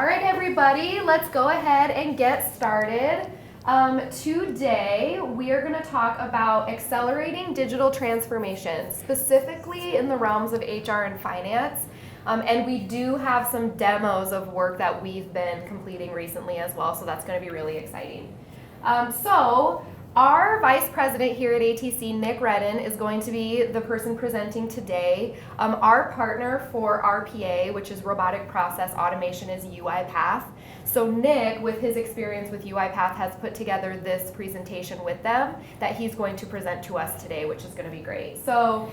All right, everybody, let's go ahead and get started. Today, we are going to talk about accelerating digital transformation, specifically in the realms of HR and finance. And we do have some demos of work that we've been completing recently as well, so that's going to be really exciting. Our vice president here at ATC, Nick Reddin, is going to be the person presenting today. Our partner for RPA, which is Robotic Process Automation, is UiPath. So Nick, with his experience with UiPath, has put together this presentation with them that he's going to present to us today, which is going to be great. So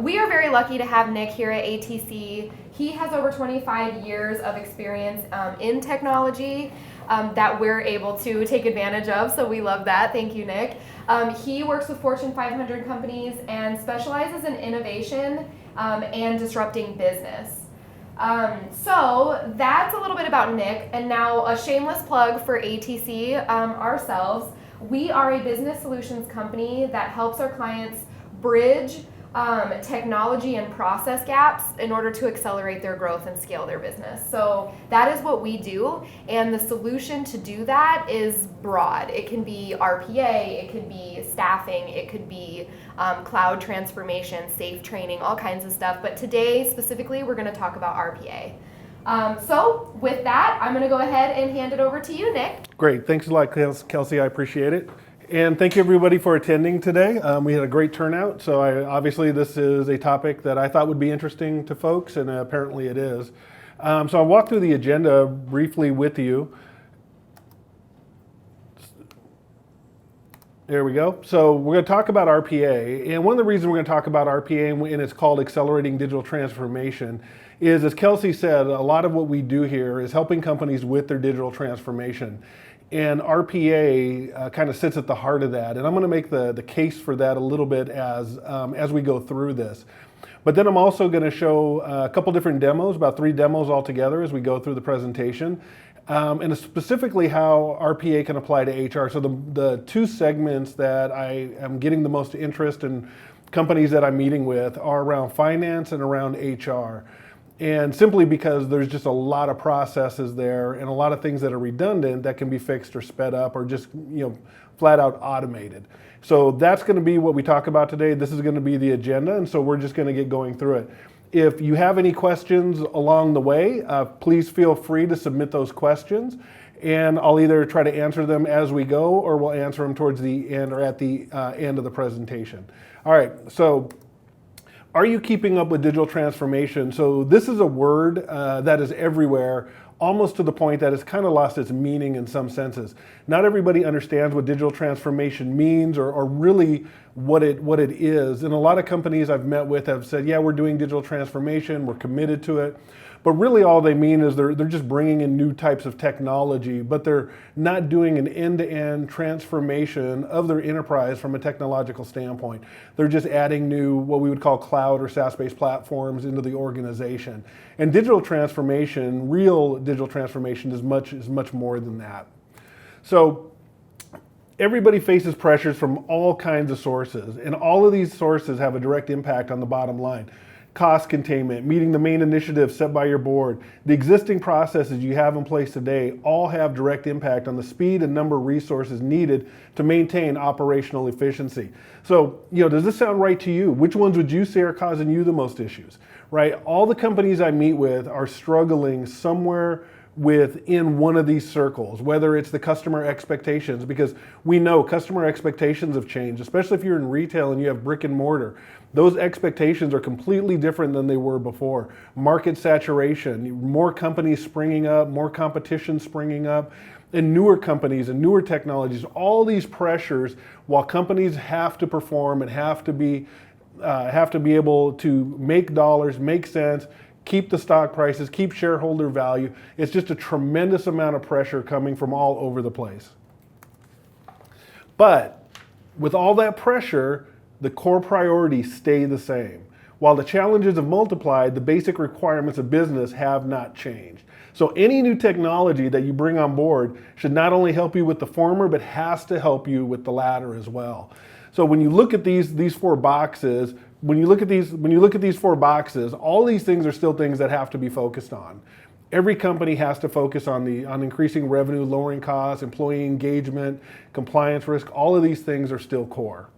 we are very lucky to have Nick here at ATC. He has over 25 years of experience in technology that we're able to take advantage of, so we love that. Thank you, Nick. He works with Fortune 500 companies and specializes in innovation and disrupting business. So that's a little bit about Nick, and now a shameless plug for ATC ourselves. We are a business solutions company that helps our clients bridge technology and process gaps in order to accelerate their growth and scale their business. So that is what we do, and the solution to do that is broad. It can be RPA, it could be staffing, it could be cloud transformation, safe training, all kinds of stuff. But today, specifically, we're going to talk about RPA. So with that, I'm going to go ahead and hand it over to you, Nick. Great. Thanks a lot, Kelsey. I appreciate it. And thank you, everybody, for attending today. We had a great turnout, so obviously this is a topic that I thought would be interesting to folks, and apparently it is. So I'll walk through the agenda briefly with you. There we go. So we're going to talk about RPA, and one of the reasons we're going to talk about RPA, and it's called Accelerating Digital Transformation, is, as Kelsey said, a lot of what we do here is helping companies with their digital transformation. And RPA kind of sits at the heart of that. And I'm going to make the case for that a little bit as we go through this. But then I'm also going to show a couple different demos, about 3 demos altogether as we go through the presentation. And specifically how RPA can apply to HR. So the 2 segments that I am getting the most interest in companies that I'm meeting with are around finance and around HR. And simply because there's just a lot of processes there and a lot of things that are redundant that can be fixed or sped up or just flat out automated. So that's going to be what we talk about today. This is going to be the agenda, and so we're just going to get going through it. If you have any questions along the way, please feel free to submit those questions, and I'll either try to answer them as we go or we'll answer them towards the end or at the end of the presentation. All right, so are you keeping up with digital transformation? So this is a word that is everywhere, almost to the point that it's kind of lost its meaning in some senses. Not everybody understands what digital transformation means or really what it is. And a lot of companies I've met with have said, yeah, we're doing digital transformation, we're committed to it. But really all they mean is they're just bringing in new types of technology, but they're not doing an end-to-end transformation of their enterprise from a technological standpoint. They're just adding new, what we would call cloud or SaaS-based platforms into the organization. And digital transformation, real digital transformation is much more than that. So everybody faces pressures from all kinds of sources, and all of these sources have a direct impact on the bottom line. Cost containment, meeting the main initiatives set by your board, the existing processes you have in place today all have direct impact on the speed and number of resources needed to maintain operational efficiency. So, does this sound right to you? Which ones would you say are causing you the most issues, right? All the companies I meet with are struggling somewhere within one of these circles, whether it's the customer expectations, because we know customer expectations have changed, especially if you're in retail and you have brick and mortar. Those expectations are completely different than they were before. Market saturation, more companies springing up, more competition springing up, and newer companies and newer technologies, all these pressures, while companies have to perform and have to be able to make dollars, make sense, keep the stock prices, keep shareholder value. It's just a tremendous amount of pressure coming from all over the place. But with all that pressure, the core priorities stay the same. While the challenges have multiplied, the basic requirements of business have not changed. So any new technology that you bring on board should not only help you with the former, but has to help you with the latter as well. So when you look at these 4 boxes, when you look at these 4 boxes, all these things are still things that have to be focused on. Every company has to focus on increasing revenue, lowering costs, employee engagement, compliance risk. All of these things are still core.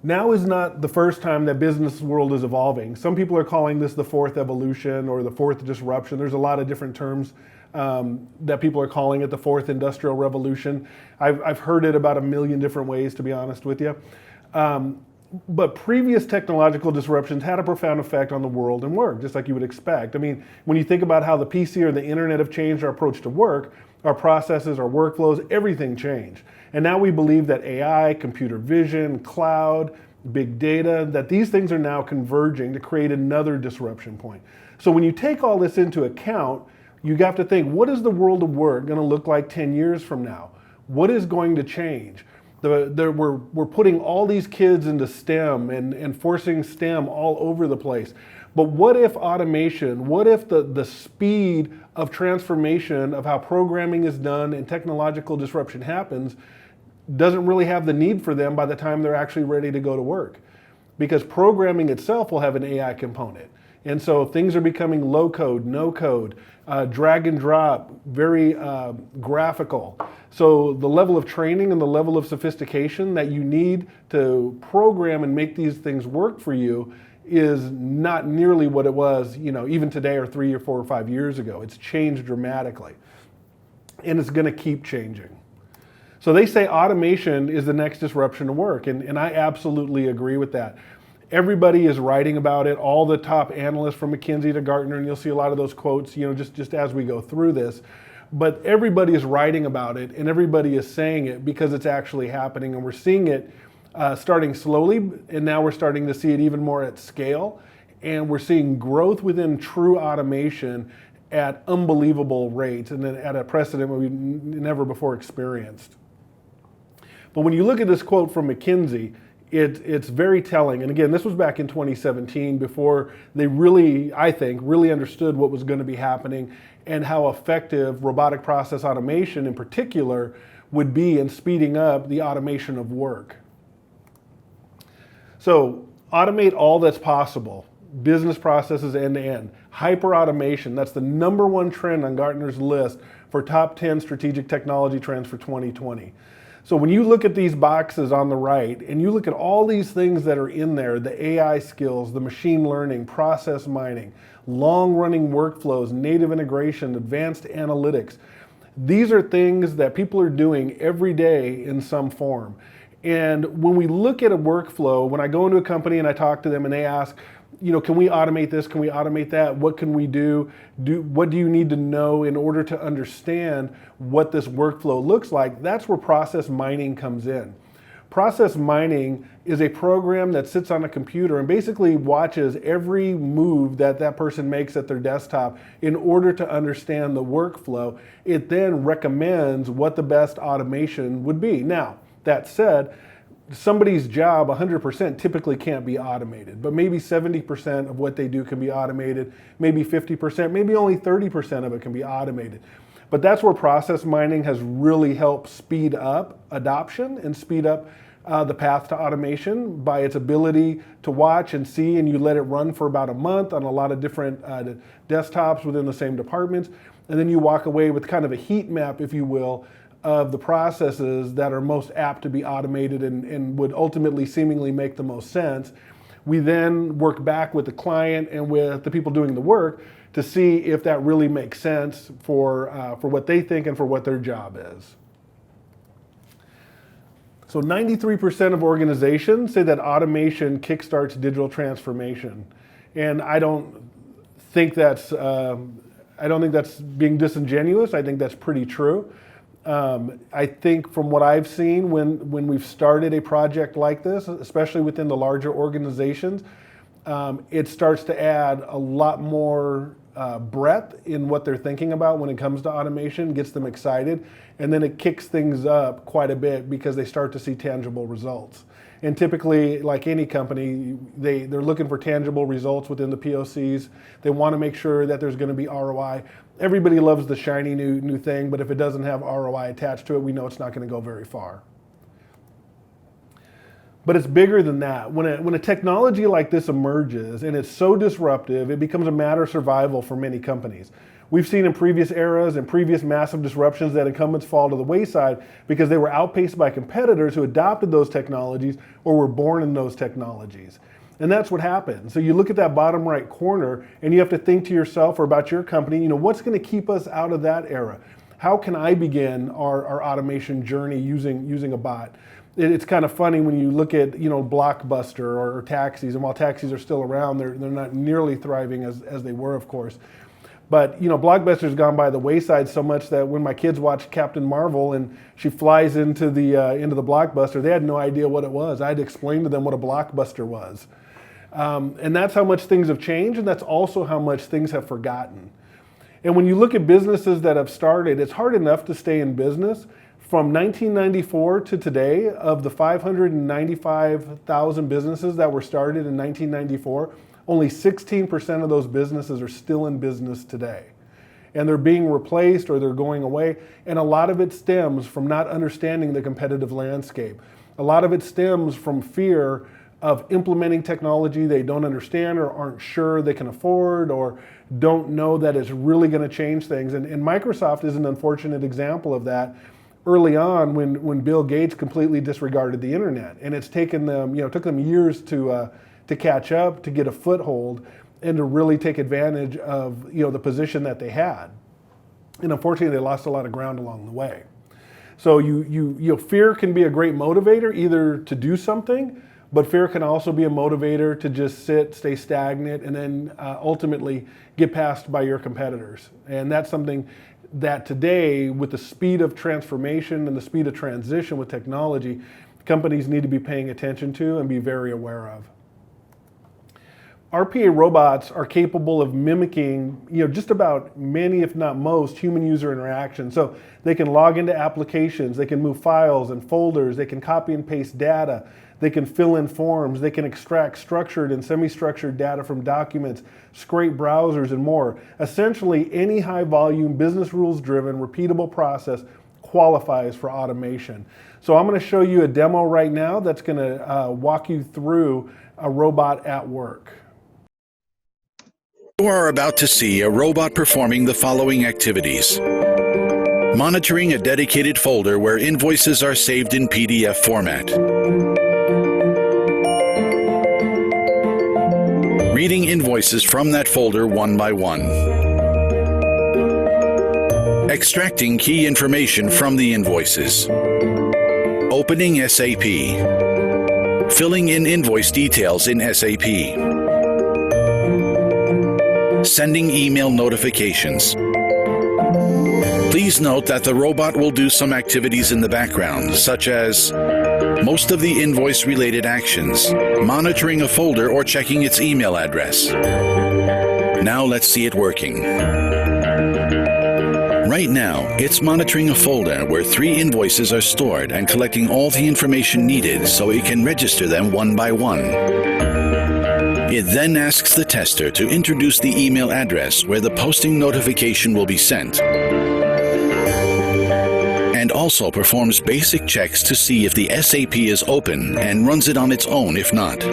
Now is not the first time that business world is evolving. Some people are calling this the fourth evolution or the fourth disruption. There's a lot of different terms that people are calling it, the fourth industrial revolution. I've heard it about a million different ways, to be honest with you. But previous technological disruptions had a profound effect on the world and work, just like you would expect. I mean, when you think about how the PC or the internet have changed our approach to work, our processes, our workflows, everything changed. And now we believe that AI, computer vision, cloud, big data, that these things are now converging to create another disruption point. So when you take all this into account, you have to think, what is the world of work going to look like 10 years from now? What is going to change? We're putting all these kids into STEM and forcing STEM all over the place. But what if automation, what if the speed of transformation of how programming is done and technological disruption happens doesn't really have the need for them by the time they're actually ready to go to work? Because programming itself will have an AI component. And so things are becoming low code, no code, drag and drop, very graphical. So the level of training and the level of sophistication that you need to program and make these things work for you is not nearly what it was, even today or 3 or 4 or 5 years ago. It's changed dramatically. And it's going to keep changing. So they say automation is the next disruption to work, and I absolutely agree with that. Everybody is writing about it, all the top analysts from McKinsey to Gartner, and you'll see a lot of those quotes, just as we go through this. But everybody is writing about it, and everybody is saying it because it's actually happening, and we're seeing it starting slowly, and now we're starting to see it even more at scale, and we're seeing growth within true automation at unbelievable rates, and then at a precedent we've never before experienced. But when you look at this quote from McKinsey, it's very telling. And again, this was back in 2017 before they really, I think, really understood what was going to be happening and how effective robotic process automation in particular would be in speeding up the automation of work. So automate all that's possible. Business processes end to end. Hyper automation, that's the #1 trend on Gartner's list for top 10 strategic technology trends for 2020. So when you look at these boxes on the right and you look at all these things that are in there, the AI skills, the machine learning, process mining, long-running workflows, native integration, advanced analytics, these are things that people are doing every day in some form. And when we look at a workflow, when I go into a company and I talk to them and they ask, can we automate this? Can we automate that? What can we do? What do you need to know in order to understand what this workflow looks like? That's where process mining comes in. Process mining is a program that sits on a computer and basically watches every move that person makes at their desktop in order to understand the workflow. It then recommends what the best automation would be. Now, that said, somebody's job 100% typically can't be automated, but maybe 70% of what they do can be automated, maybe 50%, maybe only 30% of it can be automated. But that's where process mining has really helped speed up adoption and speed up the path to automation by its ability to watch and see, and you let it run for about a month on a lot of different desktops within the same departments, and then you walk away with kind of a heat map, if you will, of the processes that are most apt to be automated and would ultimately seemingly make the most sense. We then work back with the client and with the people doing the work to see if that really makes sense for what they think and for what their job is. So 93% of organizations say that automation kickstarts digital transformation. And I don't think that's being disingenuous. I think that's pretty true. I think from what I've seen when we've started a project like this, especially within the larger organizations, it starts to add a lot more breadth in what they're thinking about when it comes to automation, gets them excited, and then it kicks things up quite a bit because they start to see tangible results. And typically, like any company, they're looking for tangible results within the POCs. They want to make sure that there's going to be ROI. Everybody loves the shiny new thing, but if it doesn't have ROI attached to it, we know it's not going to go very far. But it's bigger than that. When a technology like this emerges and it's so disruptive, it becomes a matter of survival for many companies. We've seen in previous eras and previous massive disruptions that incumbents fall to the wayside because they were outpaced by competitors who adopted those technologies or were born in those technologies. And that's what happened. So you look at that bottom right corner and you have to think to yourself or about your company, what's going to keep us out of that era? How can I begin our automation journey using a bot? It's kind of funny when you look at Blockbuster or taxis, and while taxis are still around, they're not nearly thriving as they were, of course. But Blockbuster's gone by the wayside so much that when my kids watch Captain Marvel and she flies into the Blockbuster, they had no idea what it was. I had to explain to them what a Blockbuster was. And that's how much things have changed, and that's also how much things have forgotten. And when you look at businesses that have started, it's hard enough to stay in business. From 1994 to today, of the 595,000 businesses that were started in 1994, only 16% of those businesses are still in business today. And they're being replaced or they're going away. And a lot of it stems from not understanding the competitive landscape. A lot of it stems from fear of implementing technology they don't understand or aren't sure they can afford or don't know that it's really going to change things. And Microsoft is an unfortunate example of that. Early on, when Bill Gates completely disregarded the internet, and it's taken them, took them years to catch up, to get a foothold, and to really take advantage of the position that they had. And unfortunately, they lost a lot of ground along the way. So fear can be a great motivator, either to do something, but fear can also be a motivator to just sit, stay stagnant, and then ultimately get passed by your competitors. And that's something that today, with the speed of transformation and the speed of transition with technology, companies need to be paying attention to and be very aware of. RPA robots are capable of mimicking, just about many, if not most, human user interaction. So they can log into applications, they can move files and folders, they can copy and paste data, they can fill in forms, they can extract structured and semi-structured data from documents, scrape browsers, and more. Essentially, any high-volume, business rules-driven, repeatable process qualifies for automation. So I'm going to show you a demo right now that's going to walk you through a robot at work. You are about to see a robot performing the following activities. Monitoring a dedicated folder where invoices are saved in PDF format. Reading invoices from that folder one by one. Extracting key information from the invoices. Opening SAP. Filling in invoice details in SAP. Sending email notifications. Please note that the robot will do some activities in the background, such as most of the invoice-related actions, monitoring a folder or checking its email address. Now let's see it working. Right now, it's monitoring a folder where 3 invoices are stored and collecting all the information needed so it can register them one by one. It then asks the tester to introduce the email address where the posting notification will be sent, and also performs basic checks to see if the SAP is open and runs it on its own if not.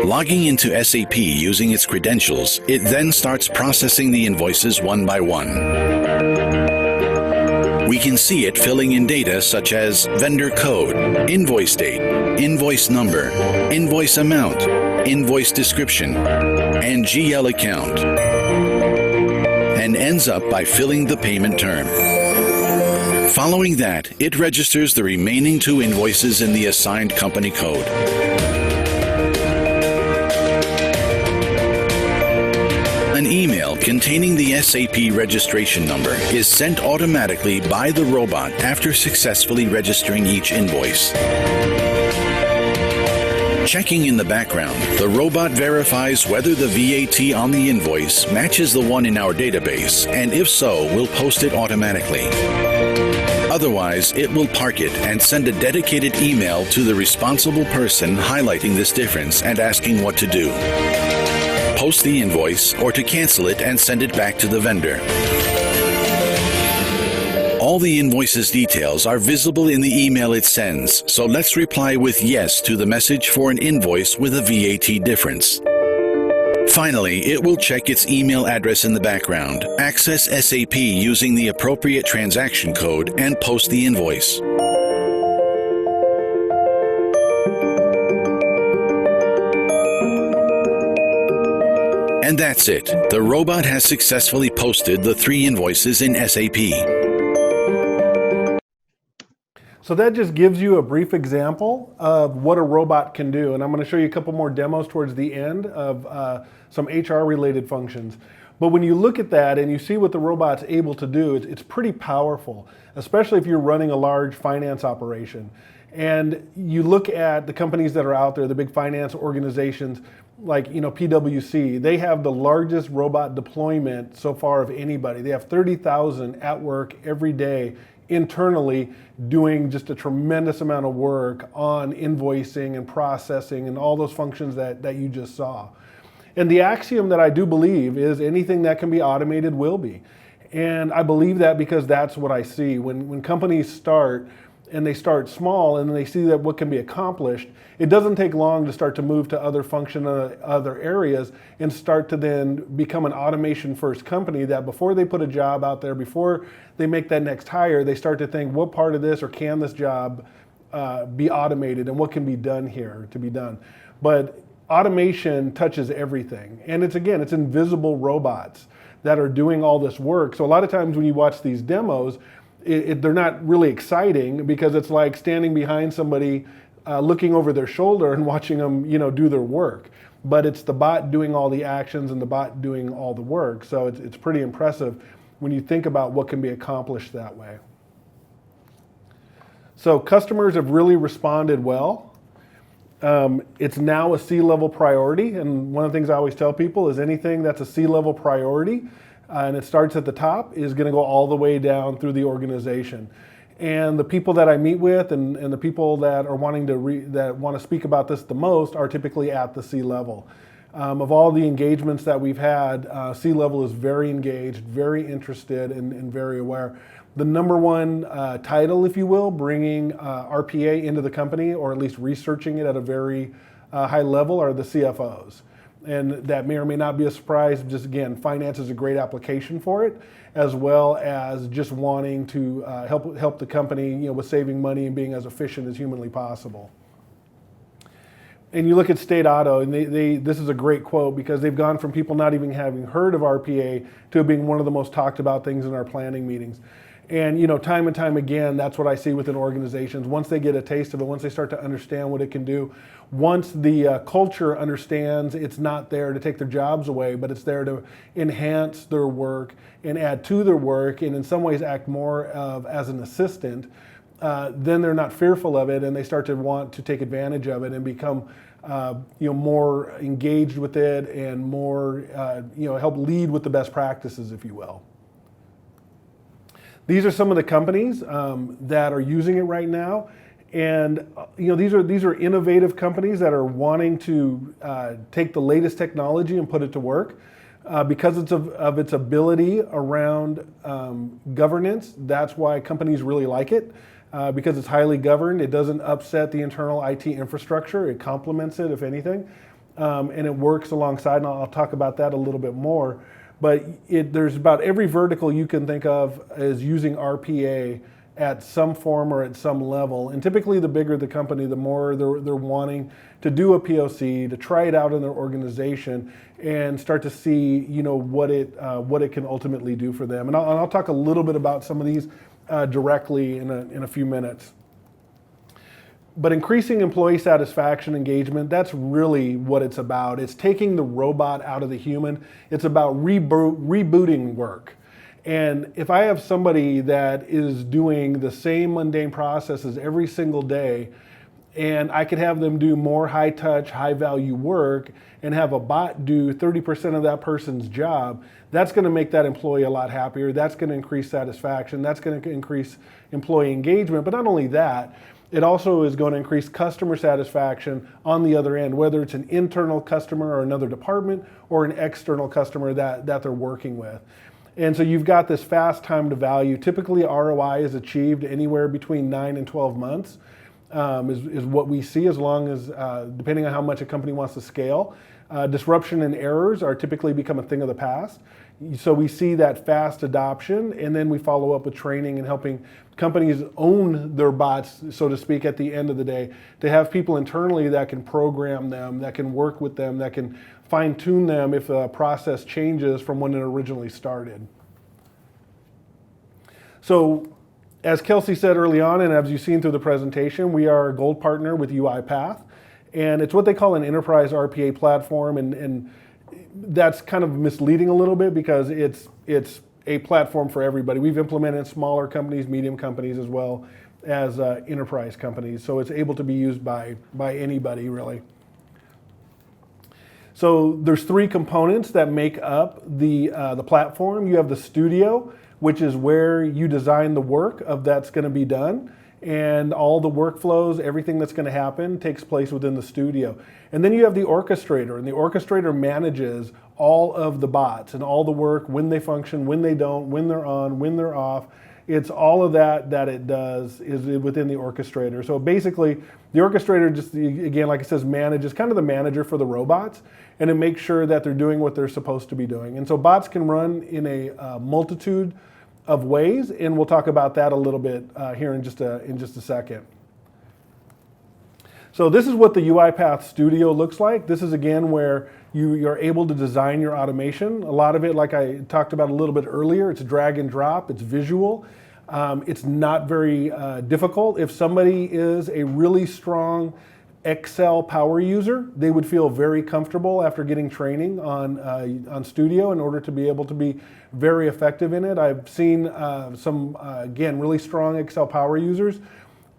Logging into SAP using its credentials, it then starts processing the invoices one by one. We can see it filling in data such as vendor code, invoice date, invoice number, invoice amount, invoice description, and GL account, and ends up by filling the payment term. Following that, it registers the remaining 2 invoices in the assigned company code. An email containing the SAP registration number is sent automatically by the robot after successfully registering each invoice. Checking in the background, the robot verifies whether the VAT on the invoice matches the one in our database, and if so, will post it automatically. Otherwise, it will park it and send a dedicated email to the responsible person highlighting this difference and asking what to do. Post the invoice or to cancel it and send it back to the vendor. All the invoice's details are visible in the email it sends, so let's reply with yes to the message for an invoice with a VAT difference. Finally, it will check its email address in the background, access SAP using the appropriate transaction code, and post the invoice. And that's it. The robot has successfully posted the 3 invoices in SAP. So that just gives you a brief example of what a robot can do. And I'm going to show you a couple more demos towards the end of some HR-related functions. But when you look at that and you see what the robot's able to do, it's pretty powerful, especially if you're running a large finance operation. And you look at the companies that are out there, the big finance organizations like PwC, they have the largest robot deployment so far of anybody. They have 30,000 at work every day internally doing just a tremendous amount of work on invoicing and processing and all those functions that you just saw. And the axiom that I do believe is anything that can be automated will be. And I believe that because that's what I see. When companies start, and they start small and they see that what can be accomplished, it doesn't take long to start to move to other other areas and start to then become an automation first company that before they put a job out there, before they make that next hire, they start to think what part of this or can this job be automated and what can be done here to be done. But automation touches everything. And it's invisible robots that are doing all this work. So a lot of times when you watch these demos, they're not really exciting because it's like standing behind somebody looking over their shoulder and watching them do their work. But it's the bot doing all the actions and the bot doing all the work. So it's pretty impressive when you think about what can be accomplished that way. So customers have really responded well. It's now a C-level priority, and one of the things I always tell people is anything that's a C-level priority and it starts at the top is going to go all the way down through the organization. And the people that I meet with and the people that are wanting that want to speak about this the most are typically at the C-level. Of all the engagements that we've had, C-level is very engaged, very interested, and very aware. The number one title, if you will, bringing RPA into the company, or at least researching it at a very high level, are the CFOs. And that may or may not be a surprise. Just again, finance is a great application for it, as well as just wanting to help the company with saving money and being as efficient as humanly possible. And you look at State Auto, and this is a great quote because they've gone from people not even having heard of RPA to being one of the most talked about things in our planning meetings. And time and time again, that's what I see within organizations. Once they get a taste of it, once they start to understand what it can do, once the culture understands it's not there to take their jobs away, but it's there to enhance their work and add to their work, and in some ways act more as an assistant, then they're not fearful of it, and they start to want to take advantage of it and become more engaged with it and more help lead with the best practices, if you will. These are some of the companies that are using it right now, and these are innovative companies that are wanting to take the latest technology and put it to work because of its ability around governance. That's why companies really like it because it's highly governed. It doesn't upset the internal IT infrastructure. It complements it, if anything, and it works alongside. And I'll talk about that a little bit more. But there's about every vertical you can think of as using RPA at some form or at some level. And typically the bigger the company, the more they're wanting to do a POC, to try it out in their organization and start to see what it can ultimately do for them. And I'll talk a little bit about some of these directly in a few minutes. But increasing employee satisfaction, engagement, that's really what it's about. It's taking the robot out of the human. It's about rebooting work. And if I have somebody that is doing the same mundane processes every single day, and I could have them do more high touch, high value work and have a bot do 30% of that person's job, that's going to make that employee a lot happier. That's going to increase satisfaction. That's going to increase employee engagement. But not only that, it also is going to increase customer satisfaction on the other end, whether it's an internal customer or another department or an external customer that they're working with. And so you've got this fast time to value. Typically ROI is achieved anywhere between 9 and 12 months is what we see, as long as, depending on how much a company wants to scale. Disruption and errors are typically become a thing of the past. So we see that fast adoption, and then we follow up with training and helping companies own their bots, so to speak, at the end of the day, to have people internally that can program them, that can work with them, that can fine tune them if a process changes from when it originally started. So as Kelsey said early on, and as you've seen through the presentation, we are a gold partner with UiPath, and it's what they call an enterprise RPA platform, and that's kind of misleading a little bit because it's a platform for everybody. We've implemented smaller companies, medium companies, as well as enterprise companies, so it's able to be used by anybody really. So there's 3 components that make up the platform. You have the studio, which is where you design the work of that's going to be done, and all the workflows, everything that's going to happen takes place within the studio. And then you have the orchestrator, and the orchestrator manages all of the bots and all the work, when they function, when they don't, when they're on, when they're off. It's all of that it does is within the orchestrator. So basically, the orchestrator just, again, like it says, manages, kind of the manager for the robots, and it makes sure that they're doing what they're supposed to be doing. And so bots can run in a multitude of ways, and we'll talk about that a little bit here in just a second. So this is what the UiPath Studio looks like. This is, again, where you're able to design your automation. A lot of it, like I talked about a little bit earlier, it's drag and drop, it's visual. It's not very difficult. If somebody is a really strong Excel power user, they would feel very comfortable after getting training on Studio in order to be able to be very effective in it. I've seen some, again, really strong Excel power users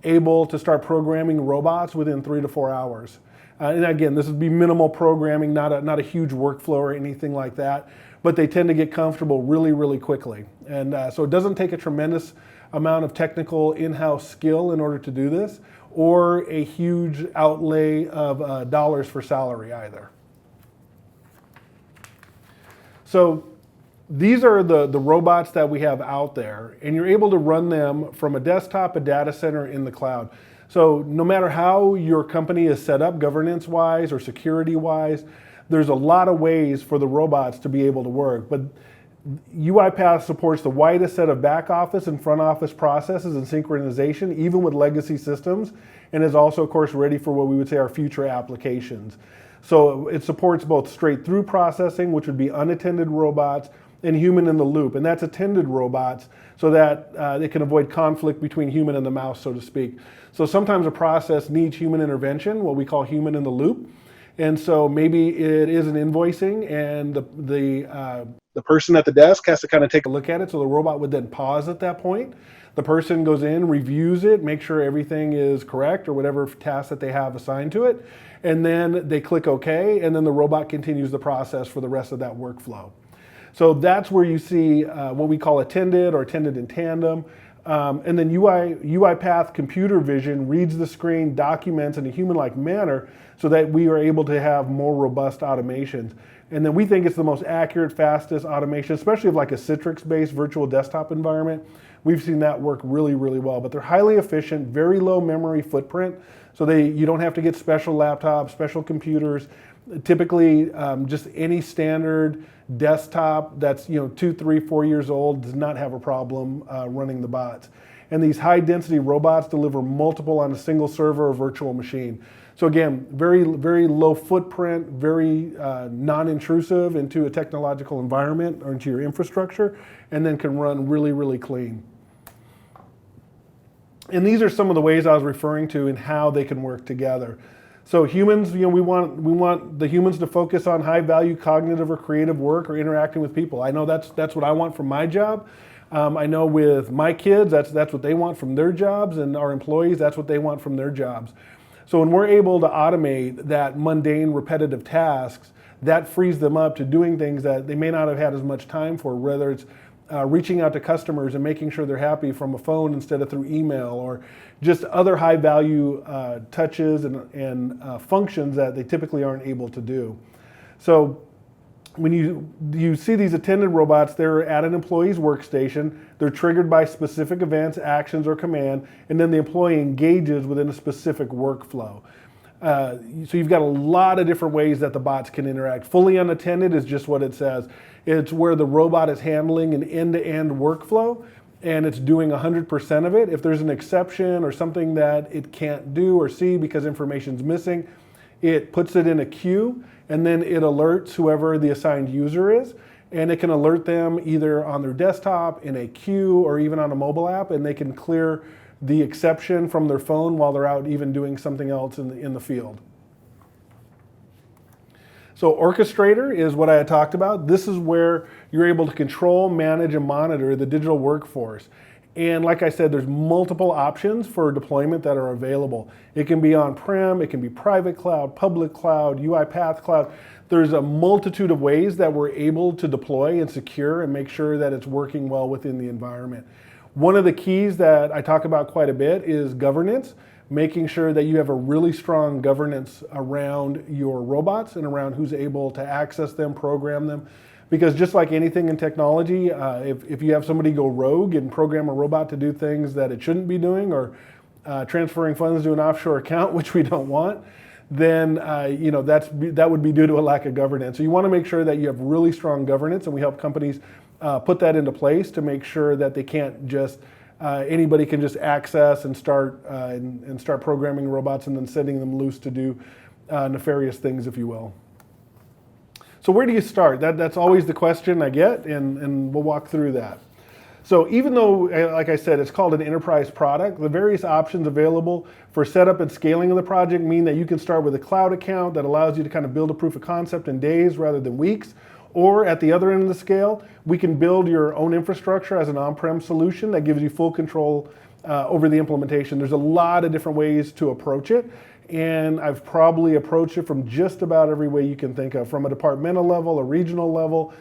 able to start programming robots within 3 to 4 hours. And again, this would be minimal programming, not a huge workflow or anything like that, but they tend to get comfortable really, really quickly. And so it doesn't take a tremendous amount of technical in-house skill in order to do this, or a huge outlay of dollars for salary either. So these are the robots that we have out there, and you're able to run them from a desktop, a data center, in the cloud. So no matter how your company is set up governance-wise or security-wise, there's a lot of ways for the robots to be able to work. But UiPath supports the widest set of back office and front office processes and synchronization, even with legacy systems, and is also, of course, ready for what we would say are future applications. So it supports both straight-through processing, which would be unattended robots, and human in the loop, and that's attended robots, so that they can avoid conflict between human and the mouse, so to speak. So sometimes a process needs human intervention, what we call human in the loop, and so maybe it is an invoicing, and the person at the desk has to kind of take a look at it, so the robot would then pause at that point. The person goes in, reviews it, make sure everything is correct, or whatever task that they have assigned to it, and then they click OK, and then the robot continues the process for the rest of that workflow. So that's where you see what we call attended or attended in tandem. And then UiPath computer vision reads the screen, documents in a human-like manner so that we are able to have more robust automations. And then we think it's the most accurate, fastest automation, especially of like a Citrix-based virtual desktop environment. We've seen that work really, really well. But they're highly efficient, very low memory footprint, so you don't have to get special laptops, special computers. Typically, just any standard desktop that's 2, 3, 4 years old does not have a problem running the bots. And these high density robots deliver multiple on a single server or virtual machine. So again, very, very low footprint, very non-intrusive into a technological environment or into your infrastructure, and then can run really, really clean. And these are some of the ways I was referring to and how they can work together. So humans, we want the humans to focus on high value cognitive or creative work or interacting with people. I know that's what I want from my job. I know with my kids, that's what they want from their jobs, and our employees, that's what they want from their jobs. So when we're able to automate that mundane, repetitive tasks, that frees them up to doing things that they may not have had as much time for, whether it's reaching out to customers and making sure they're happy from a phone instead of through email, or just other high value touches and functions that they typically aren't able to do. So when you see these attended robots, they're at an employee's workstation, they're triggered by specific events, actions, or command, and then the employee engages within a specific workflow. So you've got a lot of different ways that the bots can interact. Fully unattended is just what it says. It's where the robot is handling an end-to-end workflow, and it's doing 100% of it. If there's an exception or something that it can't do or see because information's missing, it puts it in a queue, and then it alerts whoever the assigned user is, and it can alert them either on their desktop, in a queue, or even on a mobile app, and they can clear the exception from their phone while they're out even doing something else in the field. So Orchestrator is what I had talked about. This is where you're able to control, manage, and monitor the digital workforce. And like I said, there's multiple options for deployment that are available. It can be on-prem, it can be private cloud, public cloud, UiPath cloud. There's a multitude of ways that we're able to deploy and secure and make sure that it's working well within the environment. One of the keys that I talk about quite a bit is governance, making sure that you have a really strong governance around your robots and around who's able to access them, program them. Because just like anything in technology, if you have somebody go rogue and program a robot to do things that it shouldn't be doing, or transferring funds to an offshore account, which we don't want, then that would be due to a lack of governance. So you want to make sure that you have really strong governance, and we help companies put that into place to make sure that they can't just anybody can just access and start programming robots and then sending them loose to do nefarious things, if you will. So where do you start? That's always the question I get, and we'll walk through that. So even though, like I said, it's called an enterprise product, the various options available for setup and scaling of the project mean that you can start with a cloud account that allows you to kind of build a proof of concept in days rather than weeks. Or at the other end of the scale, we can build your own infrastructure as an on-prem solution that gives you full control over the implementation. There's a lot of different ways to approach it, and I've probably approached it from just about every way you can think of, from a departmental level, a regional level,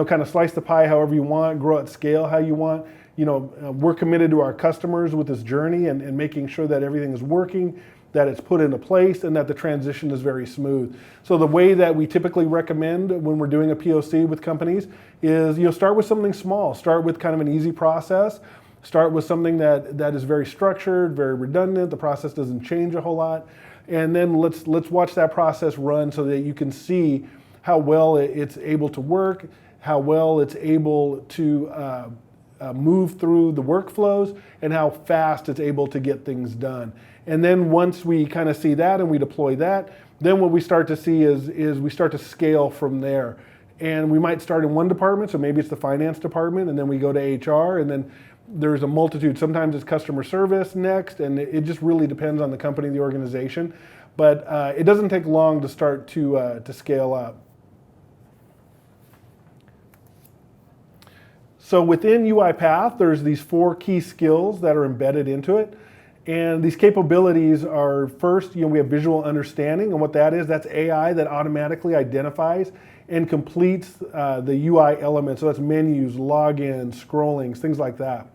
kind of slice the pie however you want, grow at scale how you want. We're committed to our customers with this journey and making sure that everything is working, that it's put into place, and that the transition is very smooth. So the way that we typically recommend when we're doing a POC with companies is, start with something small. Start with kind of an easy process. Start with something that is very structured, very redundant. The process doesn't change a whole lot. And then let's watch that process run so that you can see how well it's able to work, how well it's able to move through the workflows, and how fast it's able to get things done. And then once we kind of see that and we deploy that, then what we start to see is we start to scale from there. And we might start in one department, so maybe it's the finance department, and then we go to HR, and then there's a multitude. Sometimes it's customer service next, and it just really depends on the company, the organization. But it doesn't take long to start to scale up. So within UiPath, there's these 4 key skills that are embedded into it. And these capabilities are, first, we have visual understanding, and what that is, that's AI that automatically identifies and completes the UI elements. So that's menus, logins, scrollings, things like that.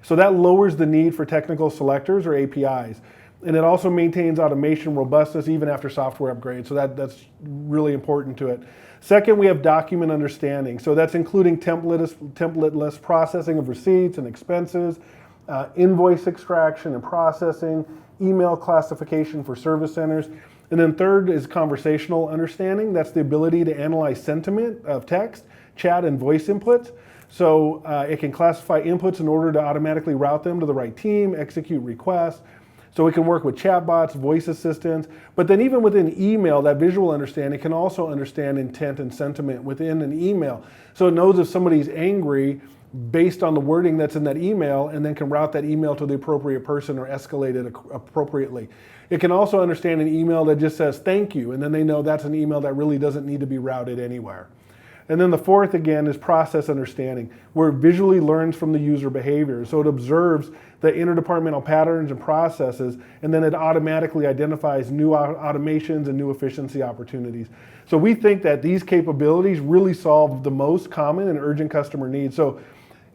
So that lowers the need for technical selectors or APIs. And it also maintains automation robustness even after software upgrades. So that's really important to it. Second, we have document understanding. So that's including templateless processing of receipts and expenses, invoice extraction and processing, email classification for service centers. And then third is conversational understanding. That's the ability to analyze sentiment of text, chat, and voice inputs. So it can classify inputs in order to automatically route them to the right team, execute requests. So it can work with chatbots, voice assistants, but then even within email, that visual understanding can also understand intent and sentiment within an email. So it knows if somebody's angry based on the wording that's in that email, and then can route that email to the appropriate person or escalate it appropriately. It can also understand an email that just says thank you, and then they know that's an email that really doesn't need to be routed anywhere. And then the fourth, again, is process understanding, where it visually learns from the user behavior. So it observes the interdepartmental patterns and processes, and then it automatically identifies new automations and new efficiency opportunities. So we think that these capabilities really solve the most common and urgent customer needs. So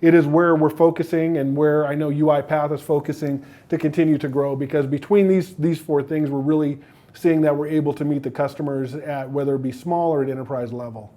it is where we're focusing, and where I know UiPath is focusing to continue to grow, because between these 4 things, we're really seeing that we're able to meet the customers at whether it be small or at enterprise level.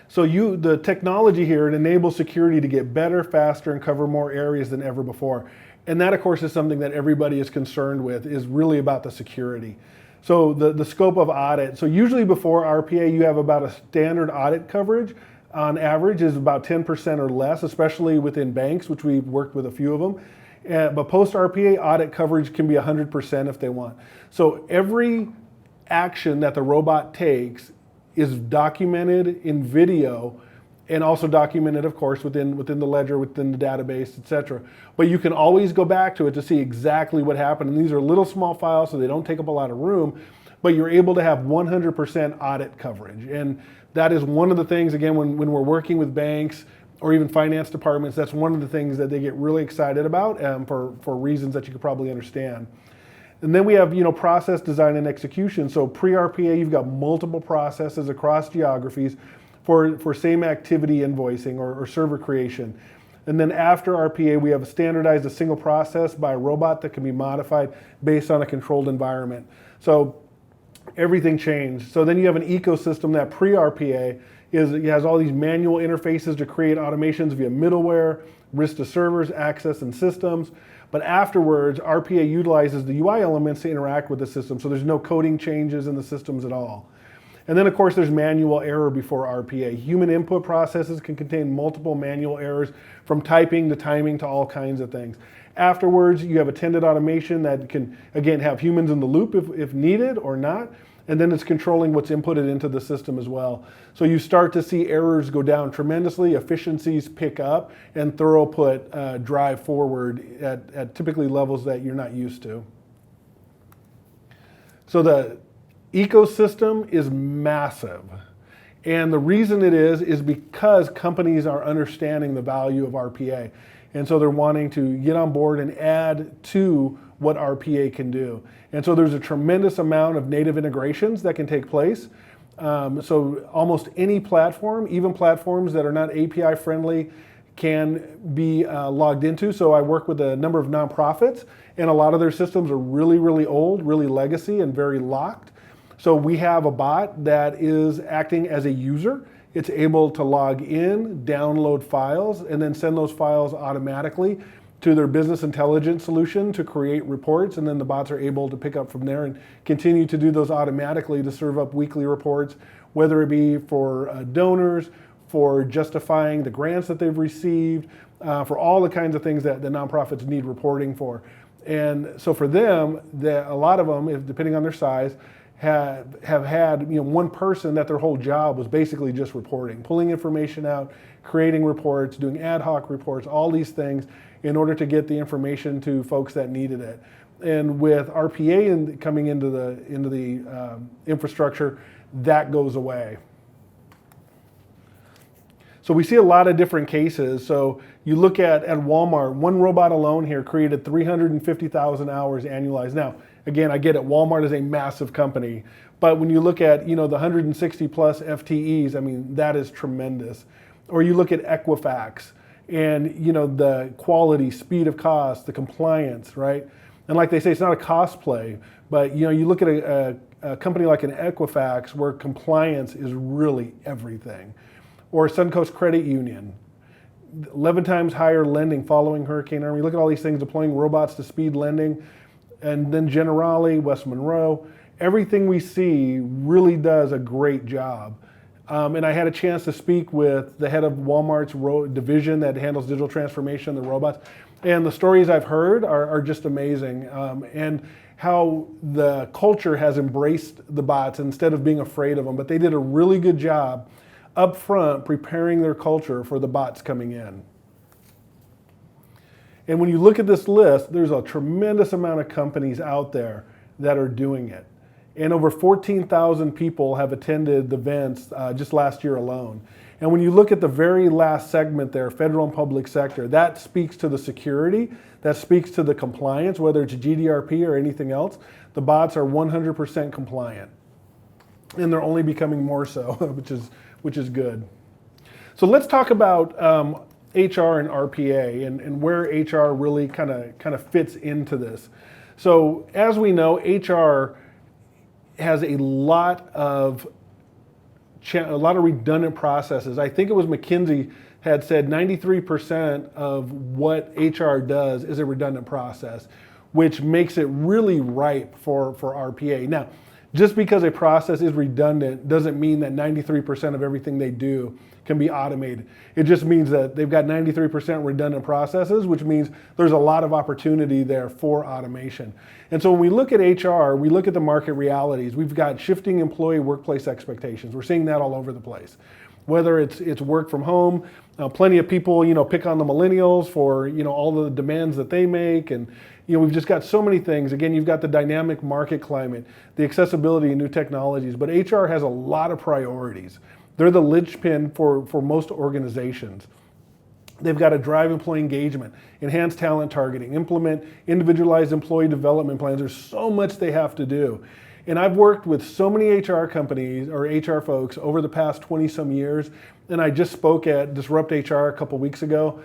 So the technology here, it enables security to get better, faster, and cover more areas than ever before. And that, of course, is something that everybody is concerned with, is really about the security. So the scope of audit. So usually before RPA, you have about a standard audit coverage on average is about 10% or less, especially within banks, which we've worked with a few of them. But post RPA, audit coverage can be 100% if they want. So every action that the robot takes is documented in video and also documented, of course, within the ledger, within the database, et cetera. But you can always go back to it to see exactly what happened. And these are little small files, so they don't take up a lot of room, but you're able to have 100% audit coverage. And that is one of the things, again, when we're working with banks or even finance departments, that's one of the things that they get really excited about for reasons that you could probably understand. And then we have, process design and execution. So pre-RPA, you've got multiple processes across geographies for same activity invoicing or server creation. And then after RPA, we have standardized a single process by a robot that can be modified based on a controlled environment. So everything changed. So then you have an ecosystem that pre-RPA it has all these manual interfaces to create automations via middleware, risk to servers, access, and systems. But afterwards, RPA utilizes the UI elements to interact with the system, so there's no coding changes in the systems at all. And then, of course, there's manual error before RPA. Human input processes can contain multiple manual errors, from typing to timing to all kinds of things. Afterwards, you have attended automation that can, again, have humans in the loop if needed or not. And then it's controlling what's inputted into the system as well. So you start to see errors go down tremendously, efficiencies pick up, and throughput drive forward at typically levels that you're not used to. So the ecosystem is massive. And the reason it is because companies are understanding the value of RPA. And so they're wanting to get on board and add to what RPA can do. And so there's a tremendous amount of native integrations that can take place. So almost any platform, even platforms that are not API friendly, can be logged into. So I work with a number of nonprofits, and a lot of their systems are really, really old, really legacy, and very locked. So we have a bot that is acting as a user. It's able to log in, download files, and then send those files automatically to their business intelligence solution to create reports, and then the bots are able to pick up from there and continue to do those automatically to serve up weekly reports, whether it be for donors, for justifying the grants that they've received, for all the kinds of things that the nonprofits need reporting for. And so for them, a lot of them, depending on their size, have had one person that their whole job was basically just reporting, pulling information out, creating reports, doing ad hoc reports, all these things in order to get the information to folks that needed it. And with RPA coming into the infrastructure, that goes away. So we see a lot of different cases. So you look at Walmart, one robot alone here created 350,000 hours annualized. Now, again, I get it, Walmart is a massive company, but when you look at the 160 plus FTEs, I mean, that is tremendous. Or you look at Equifax, and the quality, speed of cost, the compliance, right? And like they say, it's not a cost play, but you look at a company like an Equifax where compliance is really everything. Or Suncoast Credit Union, 11 times higher lending following Hurricane Irma. You look at all these things, deploying robots to speed lending, and then Generali, West Monroe, everything we see really does a great job. And I had a chance to speak with the head of Walmart's division that handles digital transformation, the robots. And the stories I've heard are just amazing. And how the culture has embraced the bots instead of being afraid of them. But they did a really good job up front preparing their culture for the bots coming in. And when you look at this list, there's a tremendous amount of companies out there that are doing it. And over 14,000 people have attended the events just last year alone. And when you look at the very last segment there, federal and public sector, that speaks to the security, that speaks to the compliance, whether it's GDRP or anything else. The bots are 100% compliant. And they're only becoming more so, which is good. So let's talk about HR and RPA and where HR really kind of fits into this. So as we know, HR has a lot of a lot of redundant processes. I think it was McKinsey had said 93% of what HR does is a redundant process, which makes it really ripe for RPA. Now, just because a process is redundant doesn't mean that 93% of everything they do can be automated. It just means that they've got 93% redundant processes, which means there's a lot of opportunity there for automation. And so when we look at HR, we look at the market realities. We've got shifting employee workplace expectations. We're seeing that all over the place. Whether it's work from home, plenty of people, pick on the millennials for, all the demands that they make. And, we've just got so many things. Again, you've got the dynamic market climate, the accessibility of new technologies, but HR has a lot of priorities. They're the linchpin for most organizations. They've got to drive employee engagement, enhance talent targeting, implement individualized employee development plans. There's so much they have to do. And I've worked with so many HR companies or HR folks over the past 20 some years, and I just spoke at Disrupt HR a couple weeks ago.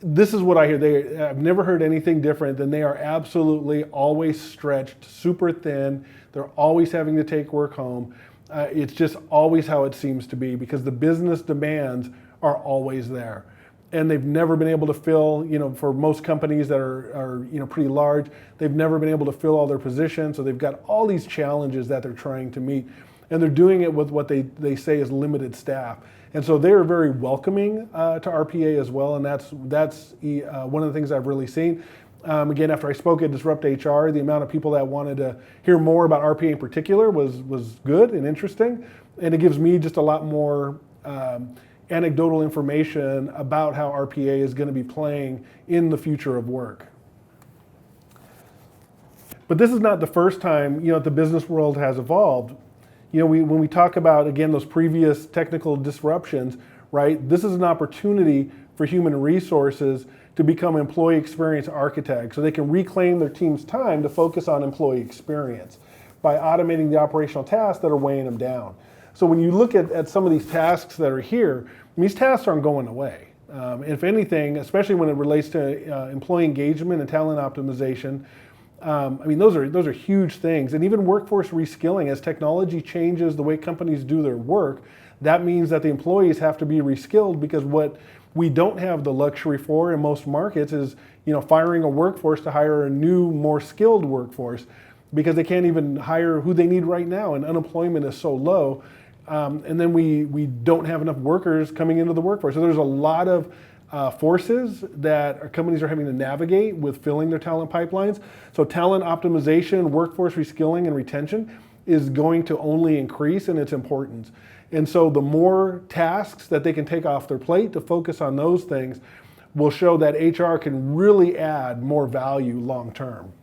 This is what I hear. I've never heard anything different than they are absolutely always stretched, super thin. They're always having to take work home. It's just always how it seems to be because the business demands are always there. And they've never been able to fill, for most companies that are pretty large, they've never been able to fill all their positions. So they've got all these challenges that they're trying to meet. And they're doing it with what they say is limited staff. And so they're very welcoming to RPA as well. And that's one of the things I've really seen. Again, after I spoke at Disrupt HR, the amount of people that wanted to hear more about RPA in particular was good and interesting. And it gives me just a lot more anecdotal information about how RPA is going to be playing in the future of work. But this is not the first time the business world has evolved. When we talk about, again, those previous technical disruptions, right, this is an opportunity for human resources to become employee experience architects so they can reclaim their team's time to focus on employee experience by automating the operational tasks that are weighing them down. So when you look at some of these tasks that are here, these tasks aren't going away. If anything, especially when it relates to employee engagement and talent optimization, those are huge things. And even workforce reskilling, as technology changes the way companies do their work, that means that the employees have to be reskilled because what we don't have the luxury for in most markets is firing a workforce to hire a new, more skilled workforce because they can't even hire who they need right now and unemployment is so low. And then we don't have enough workers coming into the workforce. So there's a lot of forces that our companies are having to navigate with filling their talent pipelines. So talent optimization, workforce reskilling, and retention is going to only increase in its importance. And so the more tasks that they can take off their plate to focus on those things will show that HR can really add more value long term.